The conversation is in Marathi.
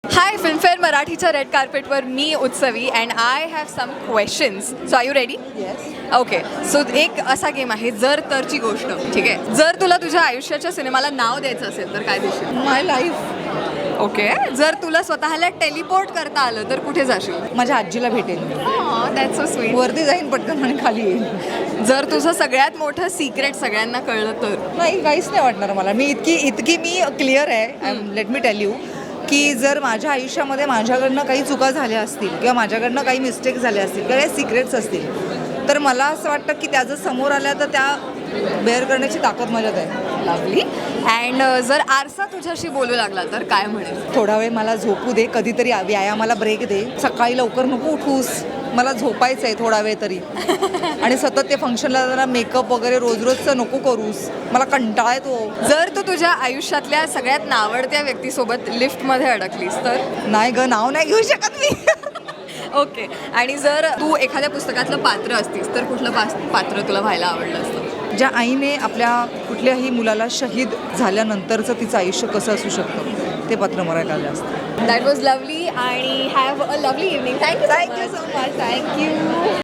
हाय फिल्मफेअर मराठीच्या रेड कार्पेटवर मी Utsavi and I have some questions. So are you ready? Yes. Okay. So एक असा गेम आहे जर तरची गोष्ट. ठीक आहे. जर तुला तुझ्या आयुष्याच्या सिनेमाला नाव द्यायचं असेल तर काय देशील? माय लाईफ. ओके. जर तुला स्वतःला टेलिपोर्ट करता आलं तर कुठे जाशील? माझ्या आजीला भेटेल. That's so sweet. वरती जाईन पटकन आणि खाली येईल. जर तुझं सगळ्यात मोठं सिक्रेट सगळ्यांना कळलं तर? नाही, काहीच नाही वाटणार मला. मी इतकी मी क्लिअर आहे. लेट मी टेल यू की जर माझ्या आयुष्यामध्ये माझ्याकडनं काही चुका झाल्या असतील किंवा माझ्याकडनं काही मिस्टेक झाल्या असतील किंवा काही सिक्रेट्स असतील तर मला असं वाटतं की त्या जर समोर आल्या तर त्या बेअर करण्याची ताकद माझ्यात आहे. लवली. अँड जर आरसा तुझ्याशी बोलू लागला तर काय म्हणेल? थोडा वेळ मला झोपू दे, कधीतरी व्यायामाला ब्रेक दे, सकाळी लवकर नको उठूस, मला झोपायचं आहे थोडा वेळ तरी, आणि सतत ते फंक्शनला जरा मेकअप वगैरे रोजचं नको करूस, मला कंटाळा येतो. जर तू तुझ्या आयुष्यातल्या सगळ्यात नावडत्या व्यक्तीसोबत लिफ्टमध्ये अडकलीस तर? नाही ग, नाव नाही घेऊ शकत मी. ओके. आणि जर तू एखाद्या पुस्तकातलं पात्र असतीस तर कुठलं पात्र तुला व्हायला आवडलं असतं? ज्या आईने आपल्या कुठल्याही मुलाला शहीद झाल्यानंतरचं तिचं आयुष्य कसं असू शकतं ते पात्र मरायला आलं असतं. दॅट वॉज लवली आणि have a lovely evening. Thank you thank you so much. Thank you.